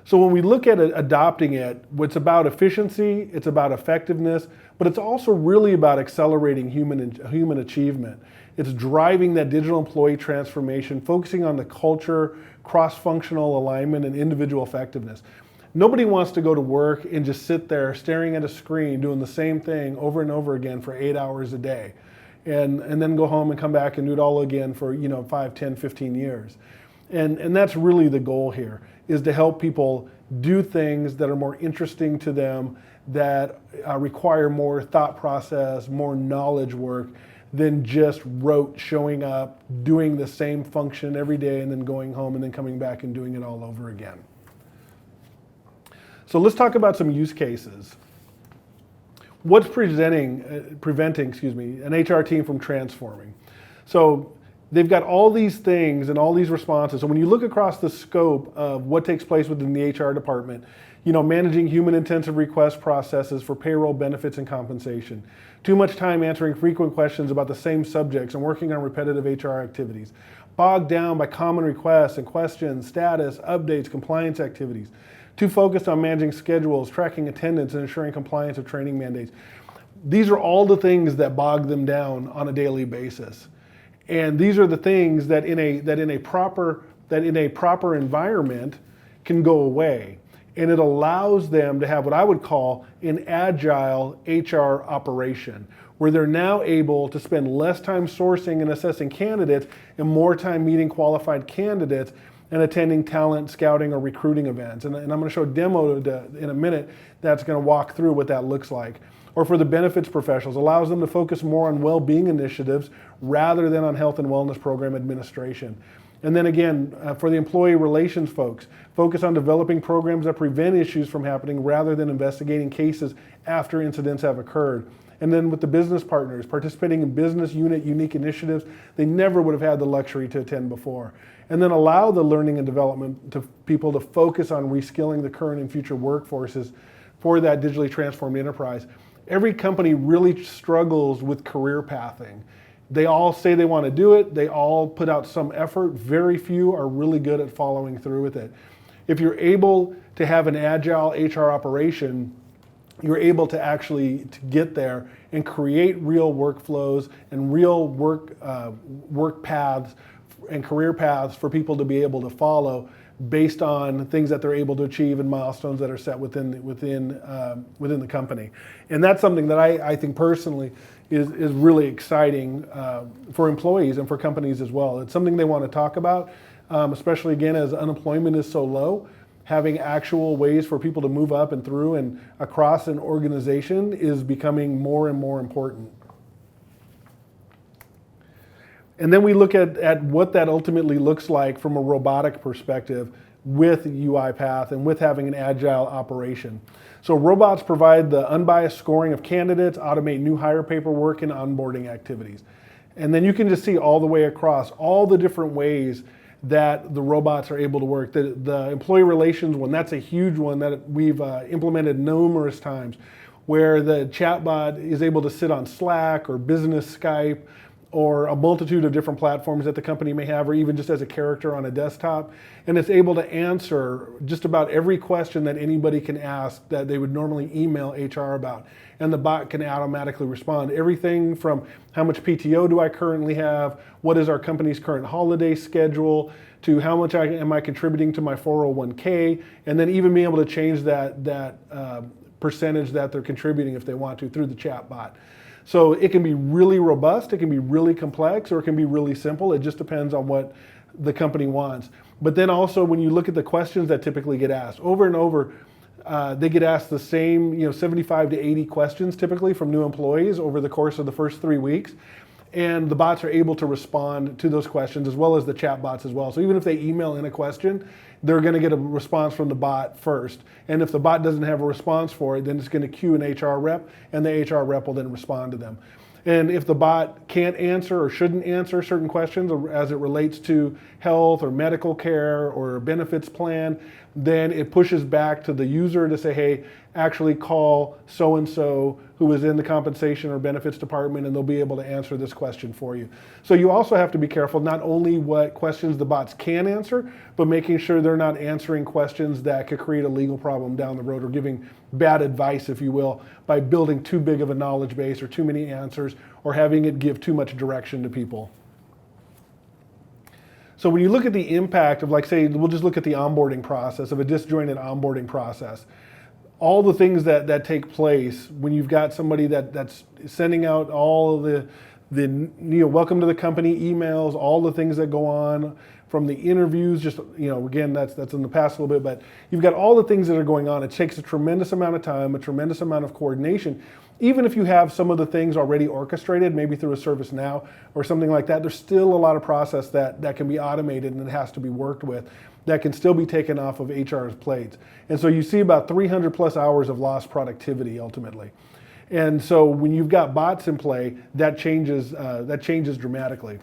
So when we look at adopting it, it's about efficiency, it's about effectiveness, but it's also really about accelerating human achievement. It's driving that digital employee transformation, focusing on the culture, cross-functional alignment, and individual effectiveness. Nobody wants to go to work and just sit there staring at a screen doing the same thing over and over again for 8 hours a day and then go home and come back and do it all again for 5, 10, 15 years. And that's really the goal here, is to help people do things that are more interesting to them, that require more thought process, more knowledge work than just rote showing up, doing the same function every day and then going home and then coming back and doing it all over again. So let's talk about some use cases. What's preventing an HR team from transforming? So they've got all these things and all these responses. So when you look across the scope of what takes place within the HR department, managing human-intensive request processes for payroll, benefits, and compensation. Too much time answering frequent questions about the same subjects and working on repetitive HR activities. Bogged down by common requests and questions, status, updates, compliance activities. Too focused on managing schedules, tracking attendance, and ensuring compliance with training mandates. These are all the things that bog them down on a daily basis. And these are the things that in a proper environment can go away. And it allows them to have what I would call an agile HR operation, where they're now able to spend less time sourcing and assessing candidates and more time meeting qualified candidates and attending talent scouting or recruiting events. And I'm going to show a demo in a minute that's going to walk through what that looks like. Or for the benefits professionals, allows them to focus more on well-being initiatives rather than on health and wellness program administration. And then again, for the employee relations folks, focus on developing programs that prevent issues from happening rather than investigating cases after incidents have occurred. And then with the business partners, participating in business unit unique initiatives they never would have had the luxury to attend before. And then allow the learning and development to people to focus on reskilling the current and future workforces for that digitally transformed enterprise. Every company really struggles with career pathing. They all say they want to do it. They all put out some effort. Very few are really good at following through with it. If you're able to have an agile HR operation, you're able to actually get there and create real workflows and real work paths and career paths for people to be able to follow based on things that they're able to achieve and milestones that are set within the company. And that's something that I think personally is really exciting for employees and for companies as well. It's something they want to talk about, especially again as unemployment is so low. Having actual ways for people to move up and through and across an organization is becoming more and more important. And then we look at what that ultimately looks like from a robotic perspective with UiPath and with having an agile operation. So robots provide the unbiased scoring of candidates, automate new hire paperwork and onboarding activities. And then you can just see all the way across all the different ways that the robots are able to work. The employee relations one, that's a huge one that we've implemented numerous times, where the chatbot is able to sit on Slack or business Skype or a multitude of different platforms that the company may have, or even just as a character on a desktop. And it's able to answer just about every question that anybody can ask that they would normally email HR about. And the bot can automatically respond. Everything from how much PTO do I currently have, what is our company's current holiday schedule, to how much am I contributing to my 401k, and then even being able to change that percentage that they're contributing if they want to through the chat bot. So it can be really robust, it can be really complex, or it can be really simple. It just depends on what the company wants. But then also when you look at the questions that typically get asked, over and over, they get asked the same 75 to 80 questions typically from new employees over the course of the first 3 weeks. And the bots are able to respond to those questions as well as the chat bots as well. So even if they email in a question, they're going to get a response from the bot first. And if the bot doesn't have a response for it, then it's going to queue an HR rep, and the HR rep will then respond to them. And if the bot can't answer or shouldn't answer certain questions as it relates to health or medical care or benefits plan, then it pushes back to the user to say, hey, actually call so-and-so who is in the compensation or benefits department, and they'll be able to answer this question for you. So you also have to be careful not only what questions the bots can answer, but making sure they're not answering questions that could create a legal problem down the road or giving bad advice, if you will, by building too big of a knowledge base or too many answers or having it give too much direction to people. So when you look at the impact of, like, say, we'll just look at the onboarding process of a disjointed onboarding process, all the things that take place when you've got somebody that's sending out all of the welcome to the company emails, all the things that go on from the interviews, just, again, that's in the past a little bit, but you've got all the things that are going on. It takes a tremendous amount of time, a tremendous amount of coordination. Even if you have some of the things already orchestrated, maybe through a ServiceNow or something like that, there's still a lot of process that can be automated and it has to be worked with that can still be taken off of HR's plates. And so you see about 300 plus hours of lost productivity ultimately. And so when you've got bots in play, that changes dramatically.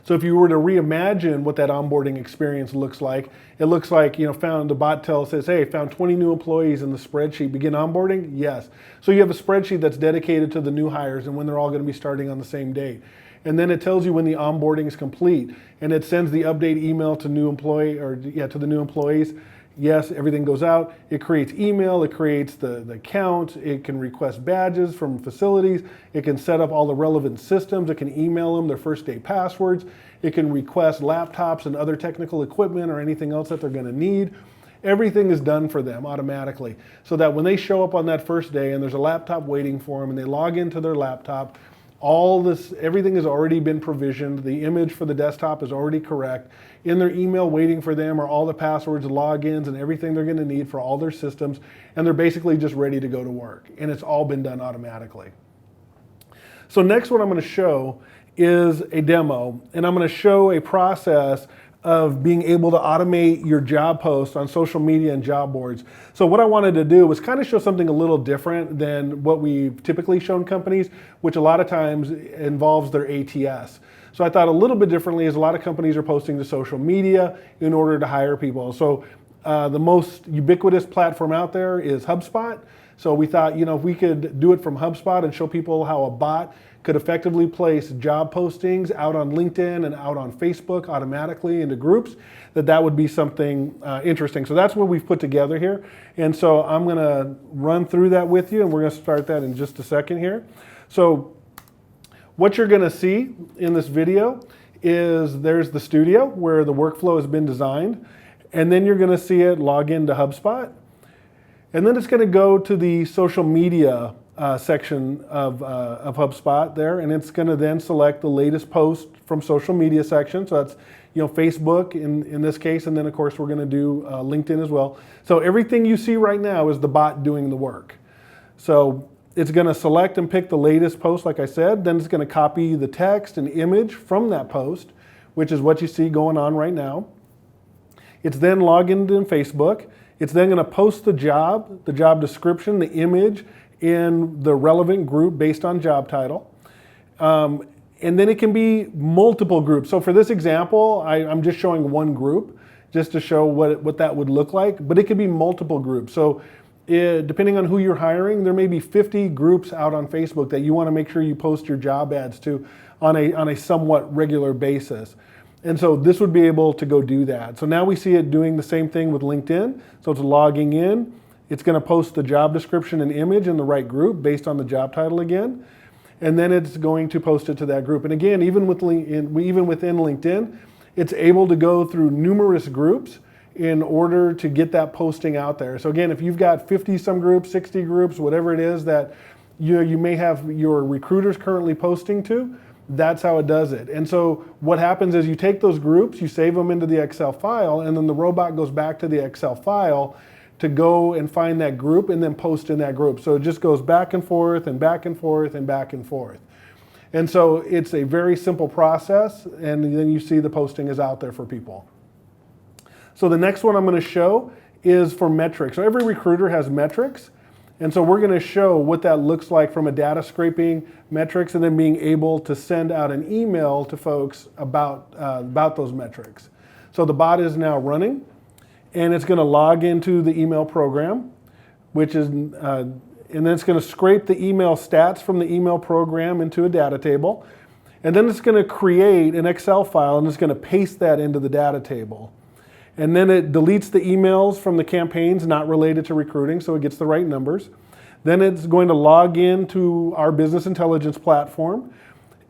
So if you were to reimagine what that onboarding experience looks like, it looks like, the bot says, hey, found 20 new employees in the spreadsheet, begin onboarding? Yes. So you have a spreadsheet that's dedicated to the new hires and when they're all going to be starting on the same date. And then it tells you when the onboarding is complete, and it sends the update email to the new employees. Yes, everything goes out. It creates email, it creates the count, it can request badges from facilities, it can set up all the relevant systems, it can email them their first day passwords, it can request laptops and other technical equipment or anything else that they're going to need. Everything is done for them automatically, so that when they show up on that first day and there's a laptop waiting for them and they log into their laptop, Everything has already been provisioned. The image for the desktop is already correct. In their email waiting for them are all the passwords, logins, and everything they're going to need for all their systems. And they're basically just ready to go to work. And it's all been done automatically. So next, what I'm going to show is a demo. And I'm going to show a process of being able to automate your job posts on social media and job boards. So what I wanted to do was kind of show something a little different than what we've typically shown companies, which a lot of times involves their ATS. So I thought a little bit differently, as a lot of companies are posting to social media in order to hire people. So the most ubiquitous platform out there is HubSpot. So we thought, if we could do it from HubSpot and show people how a bot could effectively place job postings out on LinkedIn and out on Facebook automatically into groups, that would be something interesting. So that's what we've put together here. And so I'm going to run through that with you, and we're going to start that in just a second here. So what you're going to see in this video is there's the studio where the workflow has been designed, and then you're going to see it log into HubSpot. And then it's going to go to the social media section of HubSpot there, and it's going to then select the latest post from social media section. So that's Facebook in this case, and then of course we're going to do LinkedIn as well. So everything you see right now is the bot doing the work. So it's going to select and pick the latest post, like I said. Then it's going to copy the text and image from that post, which is what you see going on right now. It's then logged into Facebook. It's then going to post the job description, the image in the relevant group based on job title. And then it can be multiple groups. So for this example, I'm just showing one group just to show what that would look like, but it could be multiple groups. So depending on who you're hiring, there may be 50 groups out on Facebook that you want to make sure you post your job ads to on a somewhat regular basis. And so this would be able to go do that. So now we see it doing the same thing with LinkedIn. So it's logging in. It's going to post the job description and image in the right group based on the job title again. And then it's going to post it to that group. And again, even within LinkedIn, it's able to go through numerous groups in order to get that posting out there. So again, if you've got 50 some groups, 60 groups, whatever it is that you may have your recruiters currently posting to, that's how it does it. And so what happens is you take those groups, you save them into the Excel file, and then the robot goes back to the Excel file to go and find that group and then post in that group. So it just goes back and forth and back and forth and back and forth. And so it's a very simple process, and then you see the posting is out there for people. So the next one I'm going to show is for metrics. So every recruiter has metrics. And so we're going to show what that looks like from a data scraping metrics, and then being able to send out an email to folks about those metrics. So the bot is now running, and it's going to log into the email program, which is, and then it's going to scrape the email stats from the email program into a data table. And then it's going to create an Excel file, and it's going to paste that into the data table. And then it deletes the emails from the campaigns not related to recruiting, so it gets the right numbers. Then it's going to log into our business intelligence platform.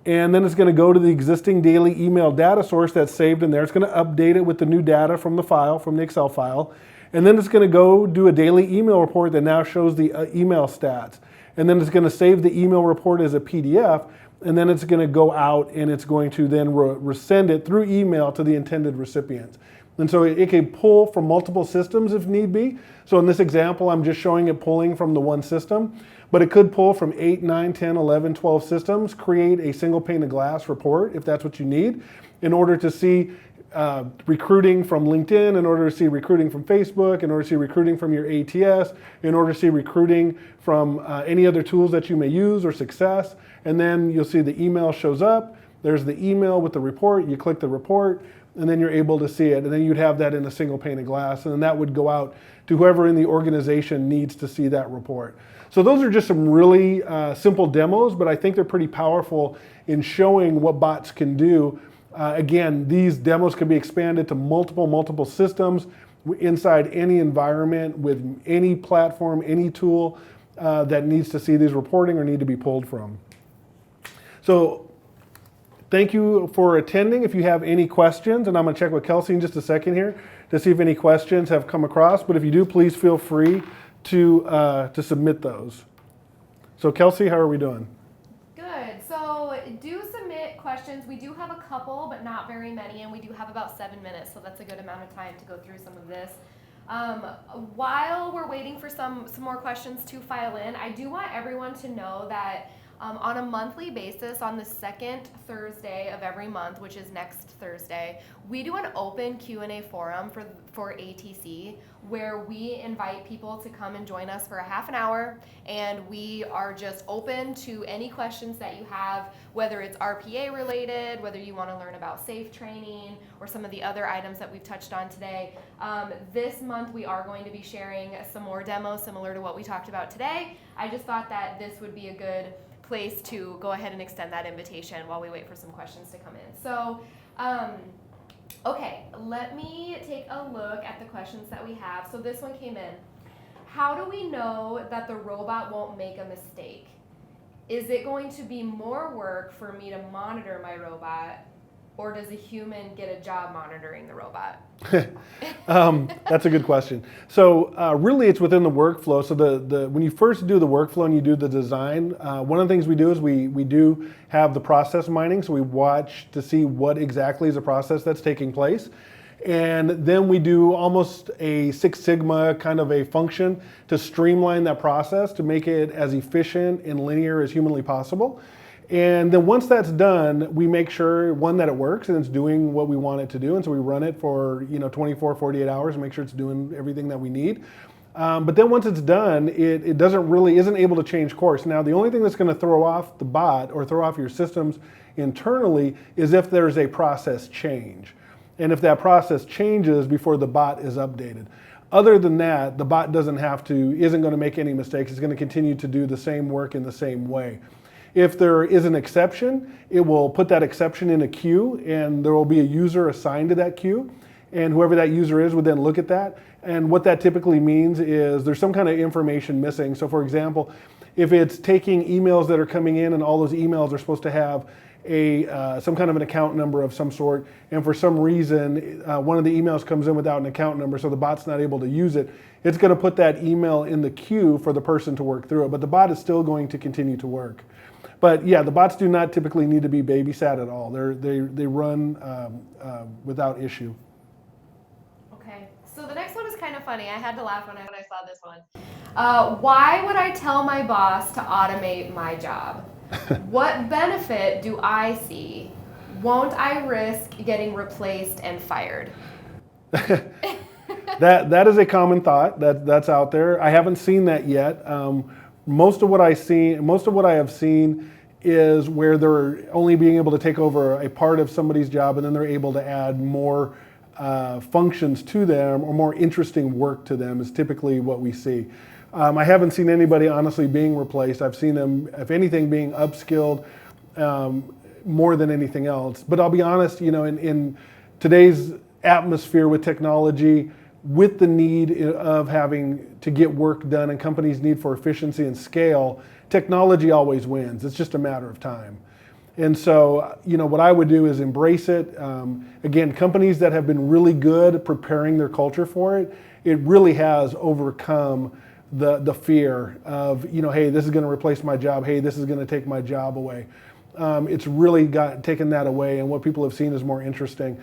And then it's going to go to the existing daily email data source that's saved in there. It's going to update it with the new data from the file, from the Excel file. And then it's going to go do a daily email report that now shows the email stats. And then it's going to save the email report as a PDF. And then it's going to go out and it's going to then resend it through email to the intended recipients. And so it can pull from multiple systems if need be. So in this example, I'm just showing it pulling from the one system, but it could pull from 8, 9, 10, 11, 12 systems, create a single pane of glass report if that's what you need, in order to see recruiting from LinkedIn, in order to see recruiting from Facebook, in order to see recruiting from your ATS, in order to see recruiting from any other tools that you may use or Success. And then you'll see the email shows up. There's the email with the report. You click the report, and then you're able to see it. And then you'd have that in a single pane of glass, and then that would go out to whoever in the organization needs to see that report. So those are just some really simple demos, but I think they're pretty powerful in showing what bots can do. Again, these demos can be expanded to multiple systems inside any environment with any platform, any tool that needs to see these reporting or need to be pulled from. So thank you for attending. If you have any questions, and I'm going to check with Kelsey in just a second here to see if any questions have come across, but if you do, please feel free to submit those. So Kelsey, how are we doing? Good. So questions. We do have a couple, but not very many, and we do have about 7 minutes, so that's a good amount of time to go through some of this. While we're waiting for some more questions to file in, I do want everyone to know that on a monthly basis, on the second Thursday of every month, which is next Thursday, we do an open Q&A forum for ATC, where we invite people to come and join us for a half an hour, and we are just open to any questions that you have, whether it's RPA related, whether you want to learn about SAFe training, or some of the other items that we've touched on today. This month we are going to be sharing some more demos similar to what we talked about today. I just thought that this would be a good place to go ahead and extend that invitation while we wait for some questions to come in. So, okay, let me take a look at the questions that we have. So this one came in. How do we know that the robot won't make a mistake? Is it going to be more work for me to monitor my robot, or does a human get a job monitoring the robot? That's a good question. So really it's within the workflow. So when you first do the workflow and you do the design, one of the things we do is we do have the process mining. So we watch to see what exactly is the process that's taking place. And then we do almost a Six Sigma kind of a function to streamline that process to make it as efficient and linear as humanly possible. And then once that's done, we make sure, one, that it works and it's doing what we want it to do. And so we run it for 24, 48 hours and make sure it's doing everything that we need. But then once it's done, it isn't able to change course. Now, the only thing that's going to throw off the bot or throw off your systems internally is if there's a process change. And if that process changes before the bot is updated. Other than that, the bot isn't going to make any mistakes. It's going to continue to do the same work in the same way. If there is an exception, it will put that exception in a queue, and there will be a user assigned to that queue, and whoever that user is would then look at that. And what that typically means is there's some kind of information missing. So for example, if it's taking emails that are coming in and all those emails are supposed to have some kind of an account number of some sort, and for some reason one of the emails comes in without an account number, so the bot's not able to use it, it's going to put that email in the queue for the person to work through it, but the bot is still going to continue to work. But yeah, the bots do not typically need to be babysat at all. They run without issue. Okay, so the next one is kind of funny. I had to laugh when I saw this one. Why would I tell my boss to automate my job? What benefit do I see? Won't I risk getting replaced and fired? That is a common thought that's out there. I haven't seen that yet. Most of what I have seen is where they're only being able to take over a part of somebody's job, and then they're able to add more functions to them or more interesting work to them is typically what we see. I haven't seen anybody honestly being replaced. I've seen them, if anything, being upskilled more than anything else. But I'll be honest, in today's atmosphere with technology, with the need of having to get work done and companies' need for efficiency and scale, technology always wins. It's just a matter of time. And so, what I would do is embrace it. Again, companies that have been really good at preparing their culture for it, it really has overcome the fear of, hey, this is going to replace my job. Hey, this is going to take my job away. It's really taken that away, and what people have seen is more interesting.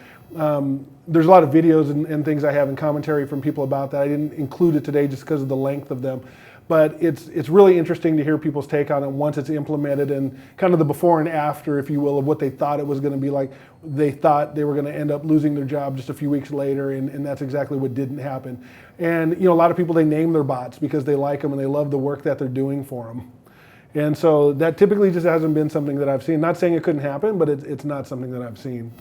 There's a lot of videos and things I have in commentary from people about that. I didn't include it today just because of the length of them. But it's really interesting to hear people's take on it once it's implemented, and kind of the before and after, if you will, of what they thought it was going to be like. They thought they were going to end up losing their job just a few weeks later, and that's exactly what didn't happen. And a lot of people, they name their bots because they like them and they love the work that they're doing for them. And so that typically just hasn't been something that I've seen. Not saying it couldn't happen, but it's not something that I've seen.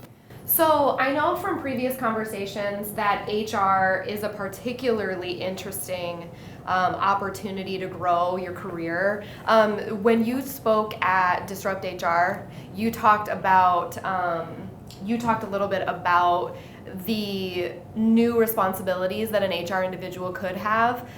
So I know from previous conversations that HR is a particularly interesting opportunity to grow your career. When you spoke at Disrupt HR, you talked a little bit about the new responsibilities that an HR individual could have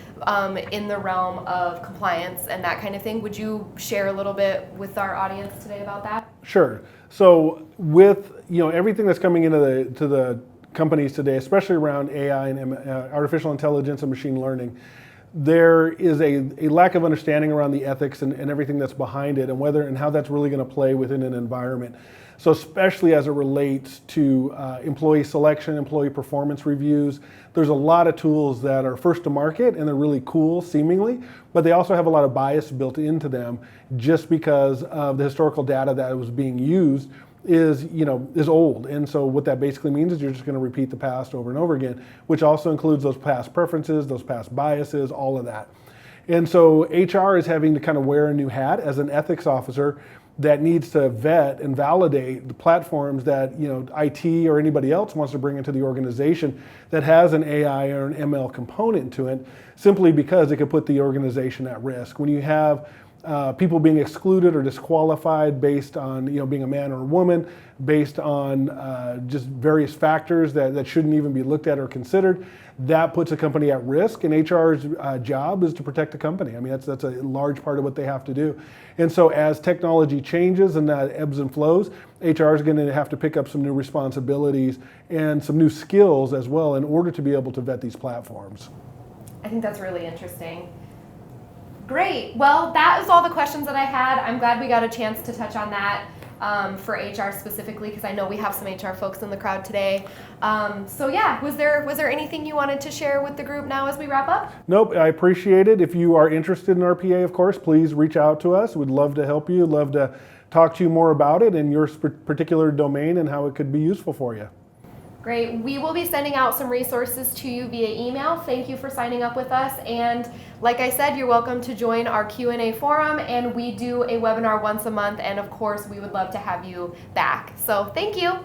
in the realm of compliance and that kind of thing. Would you share a little bit with our audience today about that? Sure. So with everything that's coming into the companies today, especially around AI and artificial intelligence and machine learning, there is a lack of understanding around the ethics and everything that's behind it, and whether and how that's really going to play within an environment. So especially as it relates to employee selection, employee performance reviews, there's a lot of tools that are first to market and they're really cool seemingly, but they also have a lot of bias built into them just because of the historical data that was being used is old. And so what that basically means is you're just going to repeat the past over and over again, which also includes those past preferences, those past biases, all of that. And so HR is having to kind of wear a new hat as an ethics officer that needs to vet and validate the platforms that IT or anybody else wants to bring into the organization that has an AI or an ML component to it, simply because it could put the organization at risk. When you have people being excluded or disqualified based on being a man or a woman, based on just various factors that shouldn't even be looked at or considered, that puts a company at risk, and HR's job is to protect the company. I mean, that's a large part of what they have to do. And so as technology changes and that ebbs and flows, HR is going to have to pick up some new responsibilities and some new skills as well in order to be able to vet these platforms. I think that's really interesting. Great. Well, that is all the questions that I had. I'm glad we got a chance to touch on that for HR specifically, because I know we have some HR folks in the crowd today. So yeah, was there anything you wanted to share with the group now as we wrap up? Nope, I appreciate it. If you are interested in RPA, of course, please reach out to us. We'd love to help you, love to talk to you more about it and your particular domain and how it could be useful for you. Great. We will be sending out some resources to you via email. Thank you for signing up with us. And like I said, you're welcome to join our Q&A forum, and we do a webinar once a month, and of course, we would love to have you back. So thank you.